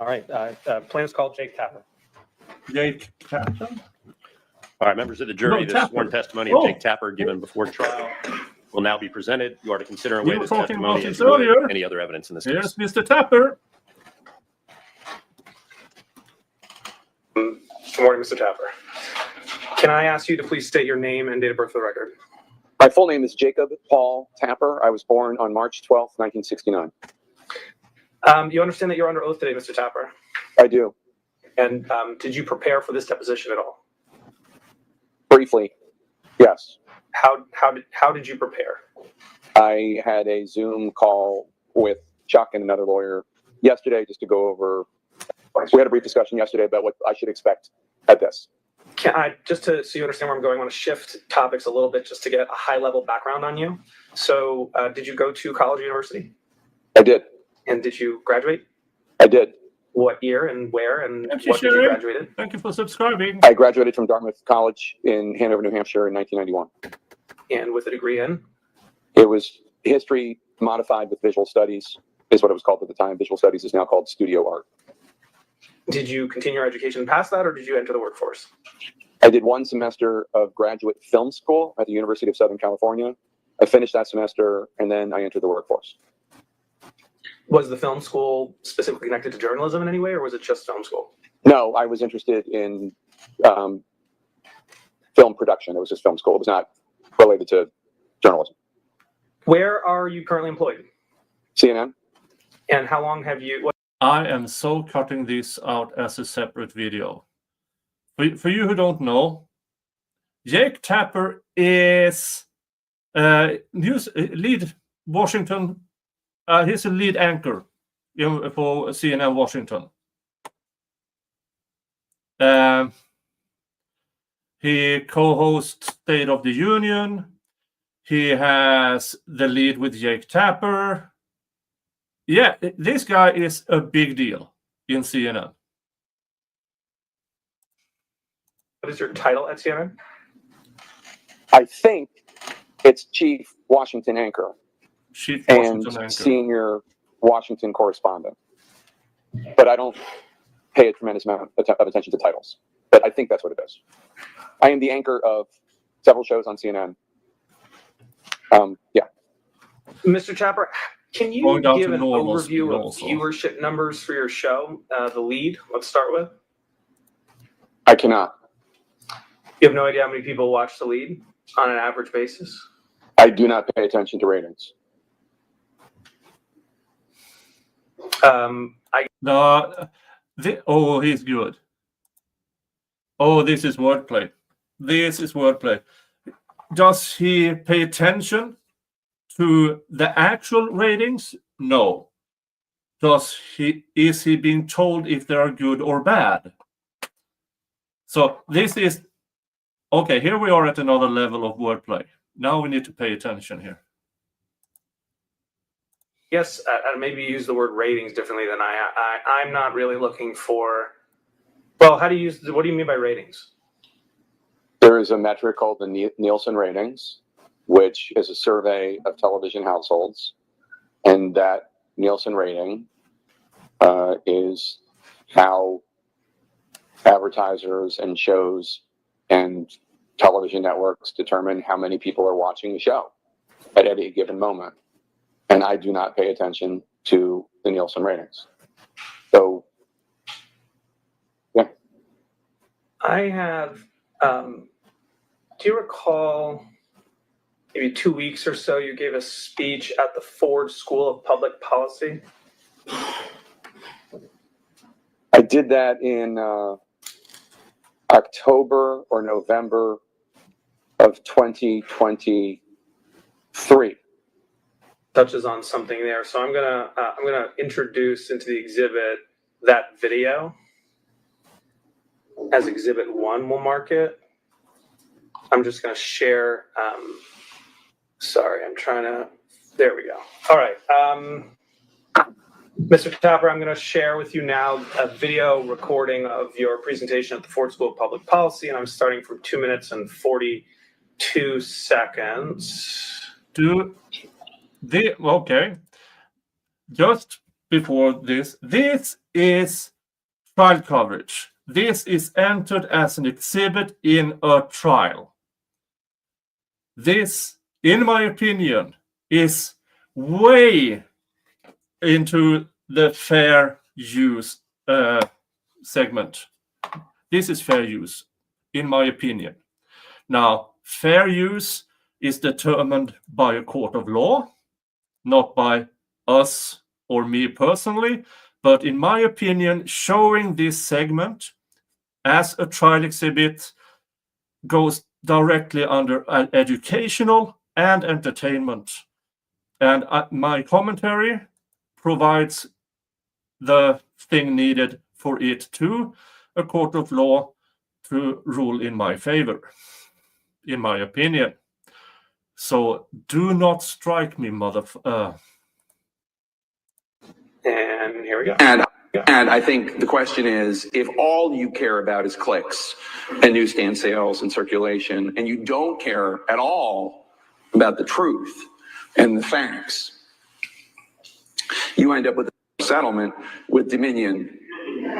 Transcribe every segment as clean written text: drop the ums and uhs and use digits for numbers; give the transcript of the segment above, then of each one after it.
All right. Plaintiff's called Jake Tapper. Jake Tapper? All right, members of the jury, No, the sworn testimony of Jake Tapper given before trial will now be presented. You are to consider and weigh this testimony as you would any other evidence in this case. Here's Mr. Tapper. Good morning, Mr. Tapper. Can I ask you to please state your name and date of birth for the record? My full name is Jacob Paul Tapper. I was born on March 12th, 1969. You understand that you're under oath today, Mr. Tapper? I do. And did you prepare for this deposition at all? Briefly, yes. How did you prepare? I had a Zoom call with Chuck and another lawyer yesterday just to go over. We had a brief discussion yesterday about what I should expect at this. Can I, so you understand where I'm going, I want to shift topics a little bit just to get a high-level background on you. So did you go to college or university? I did. And did you graduate? I did. What year and where and Thank what you, did you Sherry. graduate in? Thank you for subscribing. I graduated from Dartmouth College in Hanover, New Hampshire in 1991. And with a degree in? It was history modified with visual studies, is what it was called at the time. Visual studies is now called studio art. Did you continue your education past that, or did you enter the workforce? I did one semester of graduate film school at the University of Southern California. I finished that semester, and then I entered the workforce. Was the film school specifically connected to journalism in any way, or was it just film school? No, I was interested in film production. It was just film school. It was not related to journalism. Where are you currently employed? CNN. And how long have you... I am so cutting this out as a separate video. For you who don't know, Jake Tapper is lead Washington. He's a lead anchor for CNN Washington. He co-hosts State of the Union. He has the lead with Jake Tapper. Yeah, this guy is a big deal in CNN. What is your title at CNN? I think it's Chief Washington Anchor. Chief Washington and Anchor. Senior Washington Correspondent. But I don't pay a tremendous amount of attention to titles. But I think that's what it is. I am the anchor of several shows on CNN. Yeah. Mr. Tapper, can you give an overview of viewership numbers for your show, The Lead? Let's start with. I cannot. You have no idea how many people watch The Lead on an average basis? I do not pay attention to ratings. He's good. Oh, this is wordplay. This is wordplay. Does he pay attention to the actual ratings? No. Is he being told if they are good or bad? So this is okay. Here we are at another level of wordplay. Now we need to pay attention here. Yes, and maybe use the word ratings differently than I'm not really looking for. Well, what do you mean by ratings? There is a metric called the Nielsen ratings, which is a survey of television households. And that Nielsen rating is how advertisers and shows and television networks determine how many people are watching the show at any given moment. And I do not pay attention to the Nielsen ratings. So, yeah. I have, do you recall maybe 2 weeks or so you gave a speech at the Ford School of Public Policy? I did that in October or November of 2023. Touches on something there. So I'm gonna introduce into the exhibit that video as exhibit 1. We'll mark it. I'm just gonna share. Sorry, I'm trying to. There we go. All right, Mr. Tapper, I'm going to share with you now a video recording of your presentation at the Ford School of Public Policy, and I'm starting from 2 minutes and 42 seconds. Okay. Just before this is trial coverage. This is entered as an exhibit in a trial. This, in my opinion, is way into the fair use segment. This is fair use, in my opinion. Now, fair use is determined by a court of law, not by us or me personally, but in my opinion, showing this segment as a trial exhibit goes directly under educational and entertainment. And my commentary provides the thing needed for it to a court of law to rule in my favor, in my opinion. So do not strike me, And here we go. And I think the question is, if all you care about is clicks and newsstand sales and circulation, and you don't care at all about the truth and the facts, you end up with a settlement with Dominion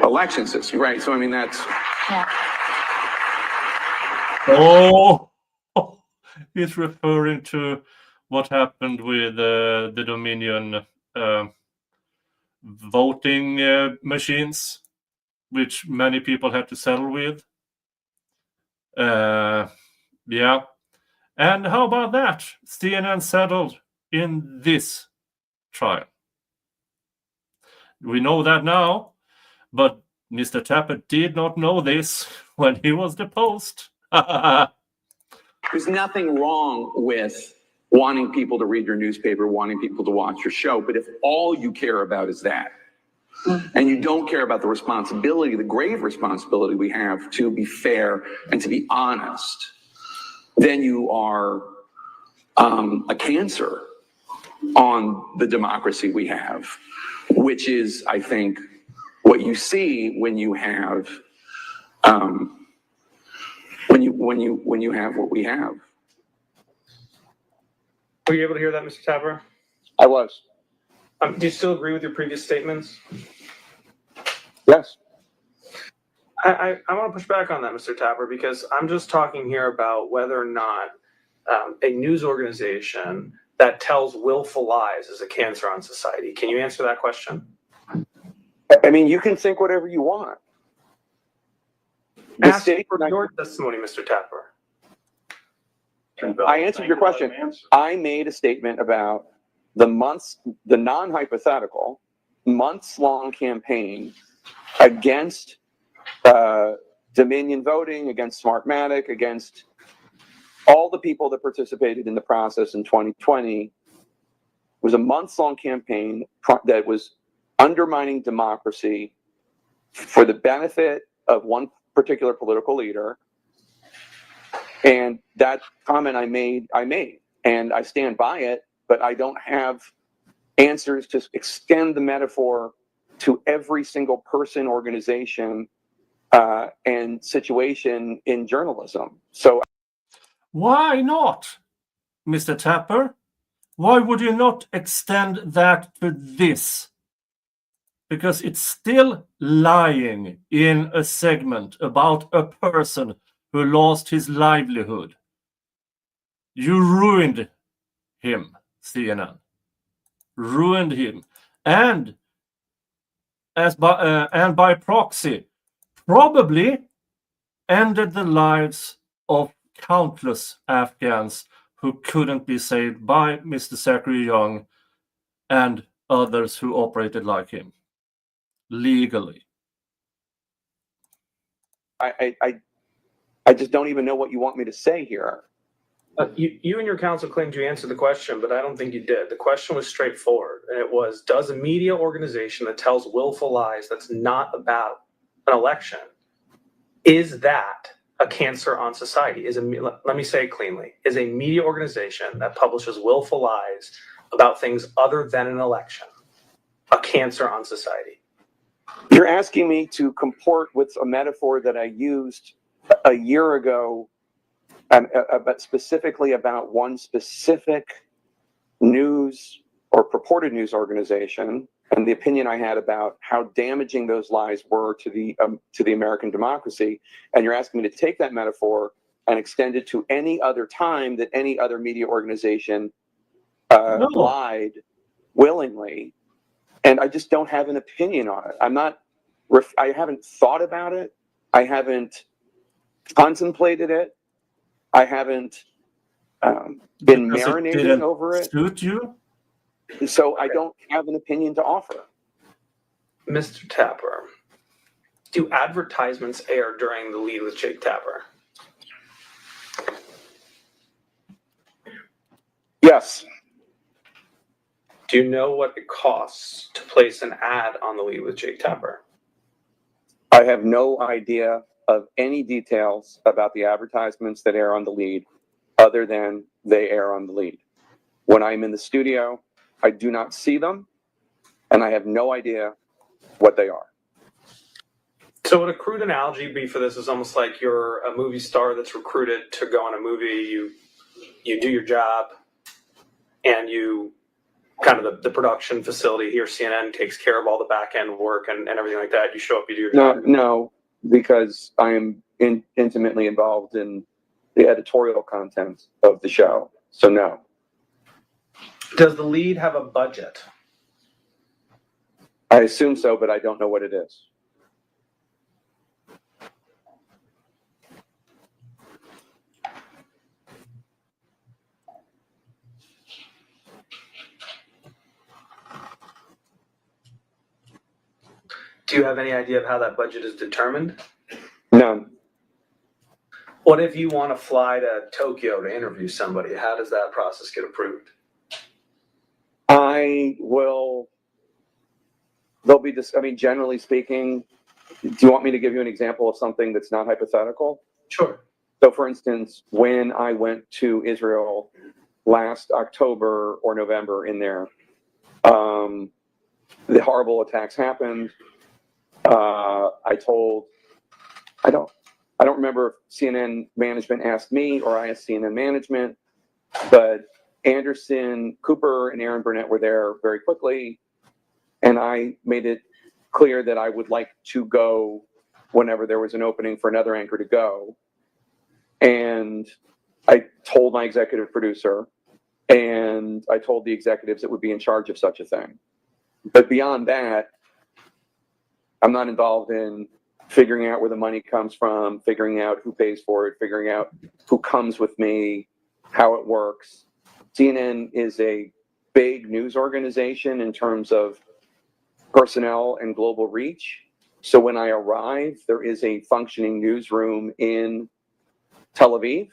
election system, right? So, I mean, that's... Yeah. Oh, he's referring to what happened with the Dominion voting machines, which many people had to settle with. Yeah. And how about that? CNN settled in this trial. We know that now, but Mr. Tapper did not know this when he was deposed. There's nothing wrong with wanting people to read your newspaper, wanting people to watch your show, but if all you care about is that, and you don't care about the responsibility, the grave responsibility we have to be fair and to be honest, then you are a cancer on the democracy we have, which is, I think, what you see when you have when you have what we have. Were you able to hear that, Mr. Tapper? I was. Do you still agree with your previous statements? Yes. I want to push back on that, Mr. Tapper, because I'm just talking here about whether or not a news organization that tells willful lies is a cancer on society. Can you answer that question? I mean, you can think whatever you want. Ask for your testimony, Mr. Tapper. I answered your question. I made a statement about the non-hypothetical, months-long campaign against Dominion voting, against Smartmatic, against all the people that participated in the process in 2020. It was a months-long campaign that was undermining democracy for the benefit of one particular political leader. And that comment I made, and I stand by it, but I don't have answers to extend the metaphor to every single person, organization, and situation in journalism. So Why not, Mr. Tapper? Why would you not extend that to this? Because it's still lying in a segment about a person who lost his livelihood. You ruined him, CNN. Ruined him. And by proxy, probably ended the lives of countless Afghans who couldn't be saved by Mr. Zachary Young and others who operated like him legally. I just don't even know what you want me to say here. You and your counsel claimed you answered the question, but I don't think you did. The question was straightforward, and it was, does a media organization that tells willful lies that's not about an election, is that a cancer on society? Let me say it cleanly, is a media organization that publishes willful lies about things other than an election a cancer on society? You're asking me to comport with a metaphor that I used a year ago, but specifically about one specific news or purported news organization, and the opinion I had about how damaging those lies were to the American democracy. And you're asking me to take that metaphor and extend it to any other time that any other media organization No. lied willingly. And I just don't have an opinion on it. I haven't thought about it. I haven't contemplated it. I haven't been Because it marinating didn't over it. suit you? So I don't have an opinion to offer. Mr. Tapper, do advertisements air during the lead with Jake Tapper? Yes. Do you know what it costs to place an ad on the lead with Jake Tapper? I have no idea of any details about the advertisements that air on the lead other than they air on the lead. When I'm in the studio, I do not see them, and I have no idea what they are. So would a crude analogy be for this is almost like you're a movie star that's recruited to go on a movie, you do your job, and you kind of the production facility here, CNN, takes care of all the back end work and everything like that. You show up, you do your job. No, because I am intimately involved in the editorial content of the show. So no. Does the lead have a budget? I assume so, but I don't know what it is. Do you have any idea of how that budget is determined? None. What if you want to fly to Tokyo to interview somebody? How does that process get approved? Generally speaking, do you want me to give you an example of something that's not hypothetical? Sure. So for instance, when I went to Israel last October or November in there, the horrible attacks happened. I don't remember if CNN management asked me or I asked CNN management, but Anderson Cooper and Aaron Burnett were there very quickly. And I made it clear that I would like to go whenever there was an opening for another anchor to go. And I told my executive producer, and I told the executives that would be in charge of such a thing. But beyond that, I'm not involved in figuring out where the money comes from, figuring out who pays for it, figuring out who comes with me, how it works. CNN is a big news organization in terms of personnel and global reach. So when I arrive, there is a functioning newsroom in Tel Aviv,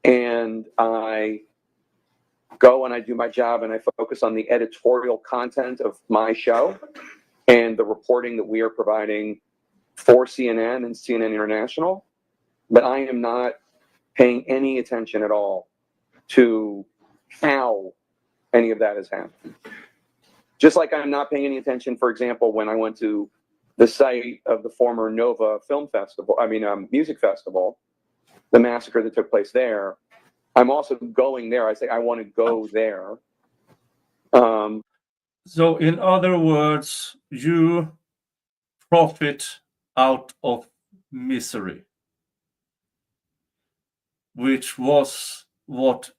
and I go and I do my job and I focus on the editorial content of my show and the reporting that we are providing for CNN and CNN International. But I am not paying any attention at all to how any of that has happened. Just like I'm not paying any attention, for example, when I went to the site of the former Nova Music Festival, the massacre that took place there. I'm also going there. I say I want to go there. So in other words, you profit out of misery, which was what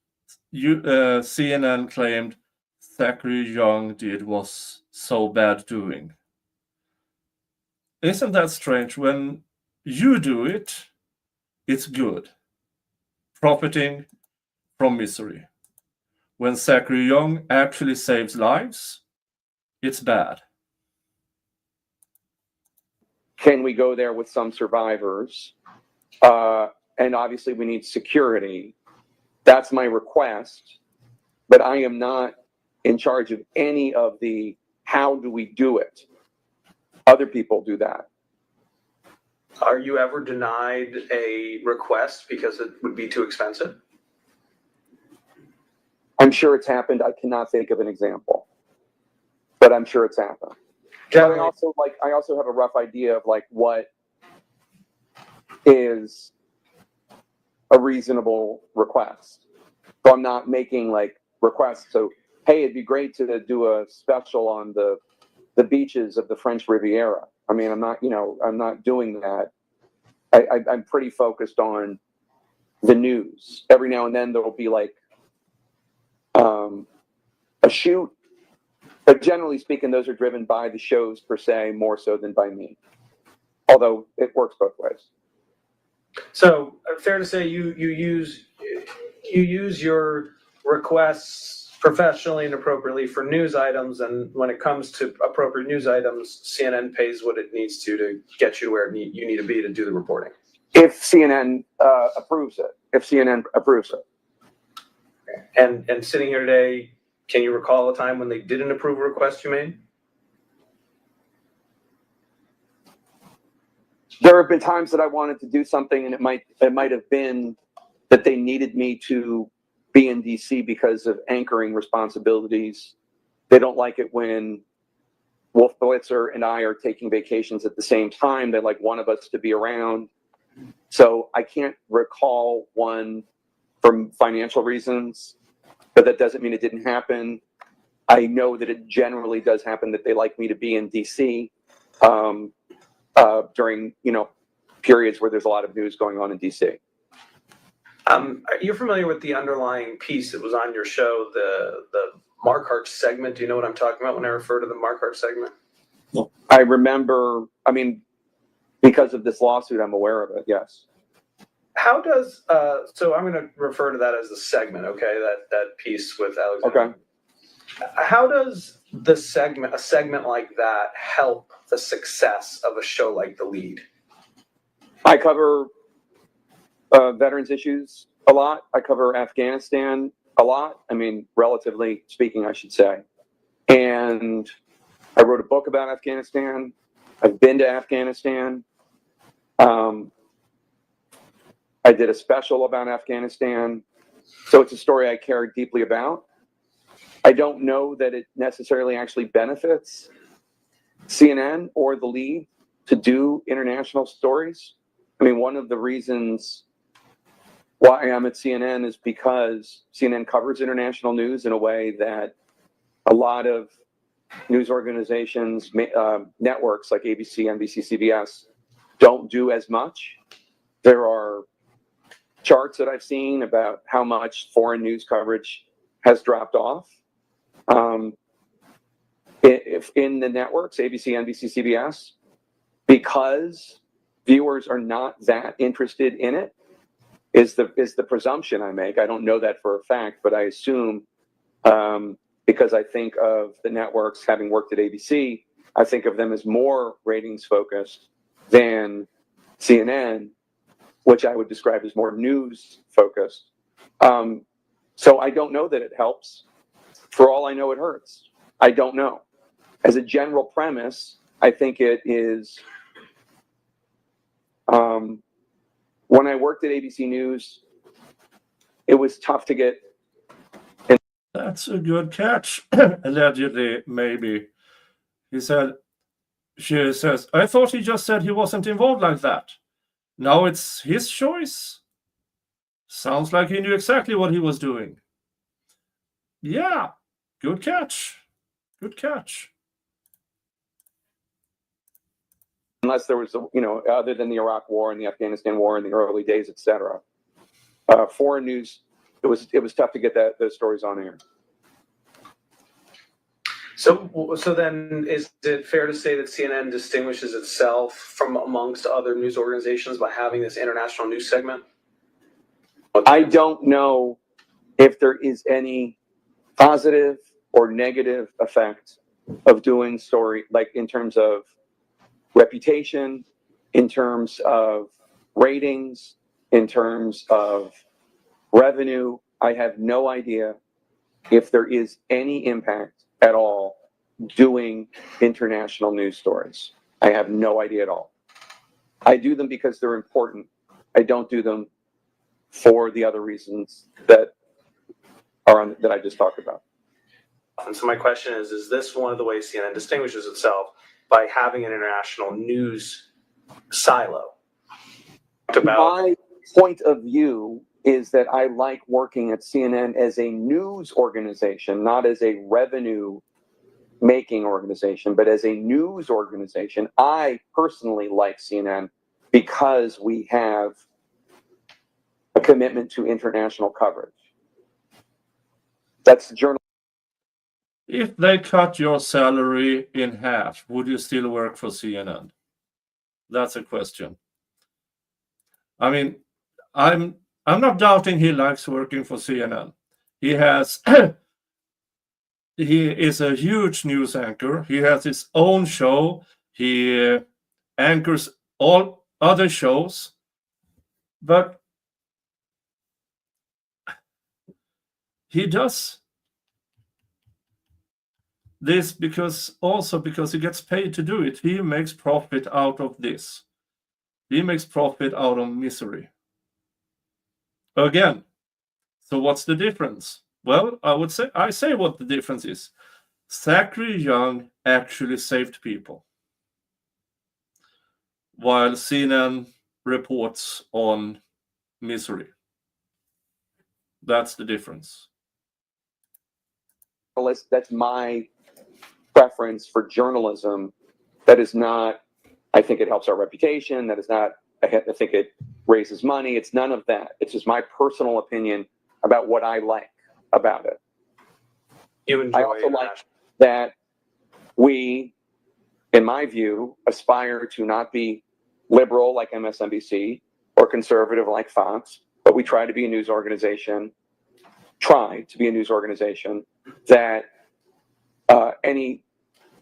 CNN claimed Zachary Young did was so bad doing. Isn't that strange? When you do it, it's good. Profiting from misery. When Zachary Young actually saves lives, it's bad. Can we go there with some survivors? And obviously we need security. That's my request. But I am not in charge of any of the how do we do it. Other people do that. Are you ever denied a request because it would be too expensive? I'm sure it's happened. I cannot think of an example, but I'm sure it's happened. But I also have a rough idea of what is a reasonable request. So I'm not making requests. So, hey, it'd be great to do a special on the the beaches of the French Riviera. I mean, I'm not doing that. I'm pretty focused on the news. Every now and then there will be like a shoot, but generally speaking, those are driven by the shows per se, more so than by me. Although it works both ways. So fair to say you use your requests professionally and appropriately for news items, and when it comes to appropriate news items, CNN pays what it needs to get you to where you need to be to do the reporting. If CNN approves it. If CNN approves it. And sitting here today, can you recall a time when they didn't approve a request you made? There have been times that I wanted to do something, and it might have been that they needed me to be in DC because of anchoring responsibilities. They don't like it when Wolf Blitzer and I are taking vacations at the same time. They like one of us to be around. So I can't recall one for financial reasons, but that doesn't mean it didn't happen. I know that it generally does happen that they like me to be in DC during, periods where there's a lot of news going on in DC. You're familiar with the underlying piece that was on your show, the Mark segment? Do you know what I'm talking about when I refer to the Mark segment? I remember, because of this lawsuit, I'm aware of it, yes. How does, so I'm going to refer to that as the segment, okay, that piece with Alexander. Okay. How does a segment like that help the success of a show like The Lead? I cover veterans issues a lot. I cover Afghanistan a lot. Relatively speaking, I should say. And I wrote a book about Afghanistan. I've been to Afghanistan. I did a special about Afghanistan. So it's a story I care deeply about. I don't know that it necessarily actually benefits CNN or The Lead to do international stories. One of the reasons why I'm at CNN is because CNN covers international news in a way that a lot of news organizations, networks like ABC, NBC, CBS don't do as much. There are charts that I've seen about how much foreign news coverage has dropped off. If in the networks, ABC, NBC, CBS, because viewers are not that interested in it, is the presumption I make. I don't know that for a fact, but I assume, because I think of the networks, having worked at ABC, I think of them as more ratings focused than CNN, which I would describe as more news focused. So I don't know that it helps. For all I know, it hurts. I don't know. As a general premise, I think it is. When I worked at ABC News, it was tough to get. That's a good catch. Allegedly, maybe. She says, I thought he just said he wasn't involved like that. Now it's his choice. Sounds like he knew exactly what he was doing. Yeah, good catch. Good catch. Unless there was, other than the Iraq War and the Afghanistan War in the early days, etc. Foreign news, it was tough to get those stories on air. So then, is it fair to say that CNN distinguishes itself from amongst other news organizations by having this international news segment? I don't know if there is any positive or negative effect of doing story, like in terms of reputation, in terms of ratings, in terms of revenue. I have no idea if there is any impact at all doing international news stories. I have no idea at all. I do them because they're important. I don't do them for the other reasons that I just talked about. And so my question is this one of the ways CNN distinguishes itself by having an international news silo? My point of view is that I like working at CNN as a news organization, not as a revenue making organization, but as a news organization, I personally like CNN because we have a commitment to international coverage. That's journalism. If they cut your salary in half, would you still work for CNN? That's a question. I mean, I'm not doubting he likes working for CNN. He has he is a huge news anchor. He has his own show. He anchors all other shows. But he does this because he gets paid to do it. He makes profit out of this. He makes profit out of misery. Again, so what's the difference? Well, I say what the difference is. Zachary Young actually saved people, while CNN reports on misery. That's the difference. That's my preference for journalism. That is not, I think it helps our reputation. That is not, I think it raises money. It's none of that. It's just my personal opinion about what I like about it. I also like that we, in my view, aspire to not be liberal like MSNBC or conservative like Fox, but we try to be a news organization, that any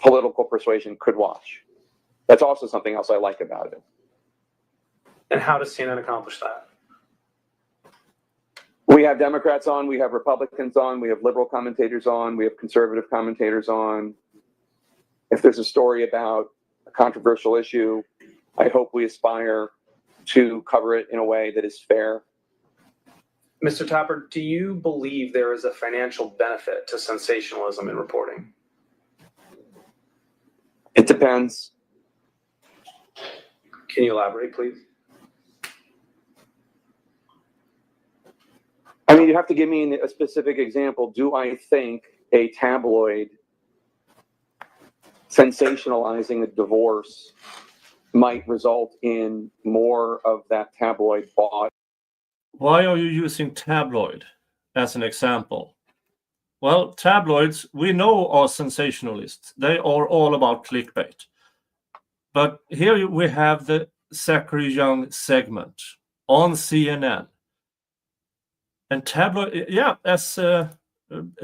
political persuasion could watch. That's also something else I like about it. And how does CNN accomplish that? We have Democrats on, we have Republicans on, we have liberal commentators on, we have conservative commentators on. If there's a story about a controversial issue, I hope we aspire to cover it in a way that is fair. Mr. Tapper, do you believe there is a financial benefit to sensationalism in reporting? It depends. Can you elaborate, please? I mean, you have to give me a specific example. Do I think a tabloid sensationalizing a divorce might result in more of that tabloid bought? Why are you using tabloid as an example? Well, tabloids, we know, are sensationalists. They are all about clickbait. But here we have the Zachary Young segment on CNN. And tabloid,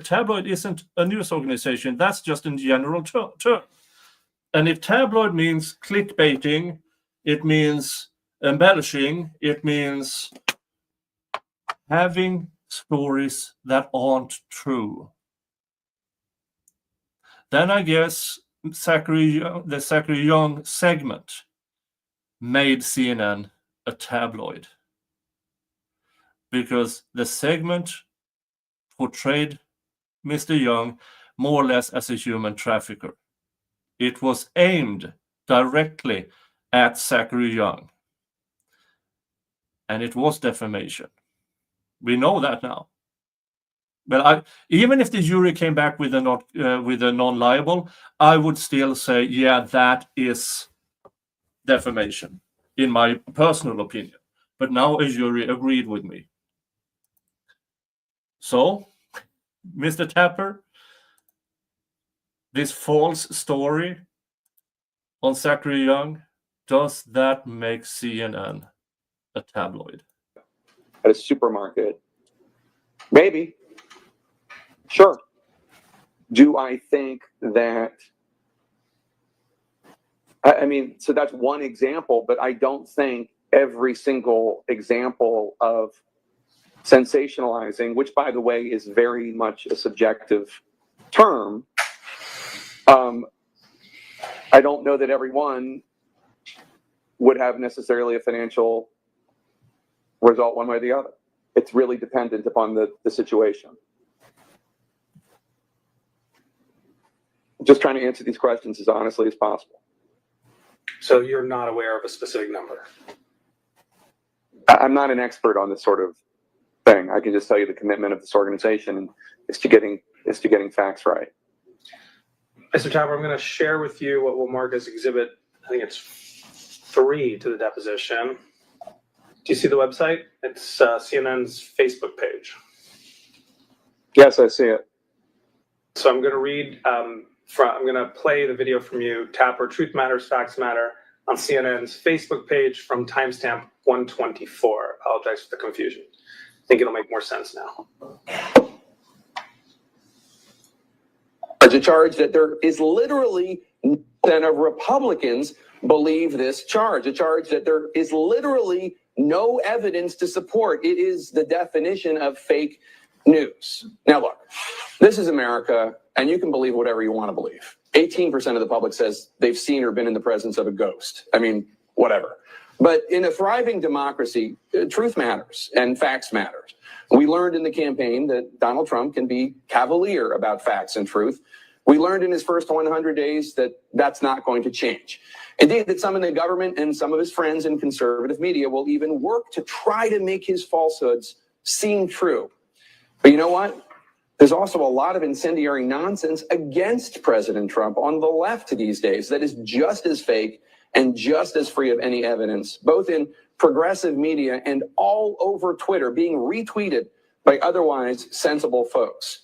tabloid isn't a news organization. That's just in general term. And if tabloid means clickbaiting, it means embellishing, it means having stories that aren't true. Then I guess the Zachary Young segment made CNN a tabloid, because the segment portrayed Mr. Young more or less as a human trafficker. It was aimed directly at Zachary Young, and it was defamation. We know that now. But even if the jury came back with a non-liable, I would still say, yeah, that is defamation, in my personal opinion. But now a jury agreed with me. So, Mr. Tapper, this false story on Zachary Young, does that make CNN a tabloid? At a supermarket? Maybe. Sure. Do I think that, I mean, so that's one example, but I don't think every single example of sensationalizing, which by the way is very much a subjective term, I don't know that everyone would have necessarily a financial result one way or the other. It's really dependent upon the situation. Just trying to answer these questions as honestly as possible. So you're not aware of a specific number? I'm not an expert on this sort of thing. I can just tell you the commitment of this organization is to getting facts right. Mr. Tapper, I'm going to share with you what we'll mark as exhibit, I think it's 3 to the deposition. Do you see the website? It's CNN's Facebook page. Yes, I see it. So I'm going to read I'm going to play the video from you, Tapper, Truth Matters, Facts Matter, on CNN's Facebook page from timestamp 124. Apologize for the confusion. I think it'll make more sense now. A charge that there is literally none of Republicans believe this charge. A charge that there is literally no evidence to support. It is the definition of fake news. Now look, this is America, and you can believe whatever you want to believe. 18% of the public says they've seen or been in the presence of a ghost. I mean, whatever. But in a thriving democracy, truth matters and facts matter. We learned in the campaign that Donald Trump can be cavalier about facts and truth. We learned in his first 100 days that that's not going to change. Indeed, that some in the government and some of his friends in conservative media will even work to try to make his falsehoods seem true. But you know what? There's also a lot of incendiary nonsense against President Trump on the left these days that is just as fake and just as free of any evidence, both in progressive media and all over Twitter, being retweeted by otherwise sensible folks.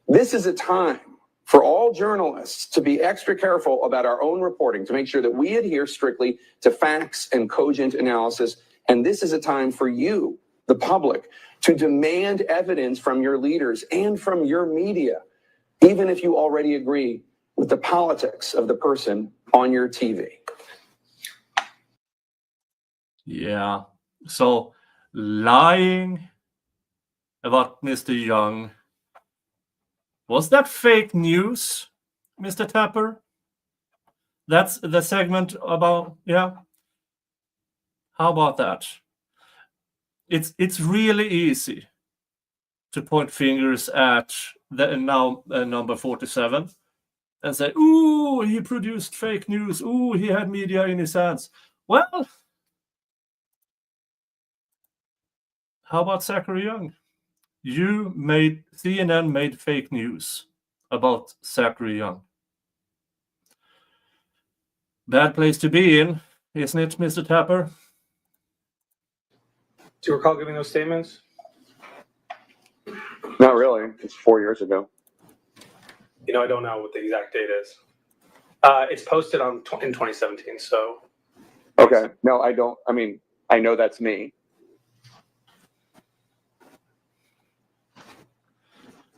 This is a time for all journalists to be extra careful about our own reporting, to make sure that we adhere strictly to facts and cogent analysis. And this is a time for you, the public, to demand evidence from your leaders and from your media, even if you already agree with the politics of the person on your TV. Yeah. So lying about Mr. Young, was that fake news, Mr. Tapper? That's the segment about, yeah. How about that? It's really easy to point fingers at the now number 47 and say, ooh, he produced fake news. Ooh, he had media in his hands. Well, how about Zachary Young? CNN made fake news about Zachary Young. Bad place to be in, isn't it, Mr. Tapper? Do you recall giving those statements? Not really. It's 4 years ago. You know, I don't know what the exact date is. It's posted in 2017, so. Okay. No, I don't. I mean, I know that's me.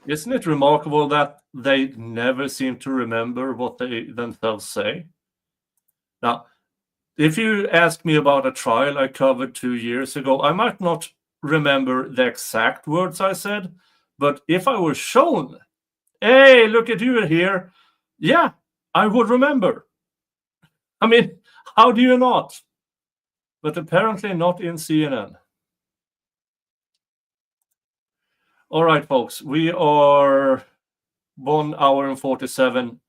Isn't it remarkable that they never seem to remember what they themselves say? Now, if you ask me about a trial I covered 2 years ago, I might not remember the exact words I said, but if I were shown, hey, look at you here, yeah, I would remember. I mean, how do you not? But apparently not in CNN. All right, folks, we are 1 hour and 47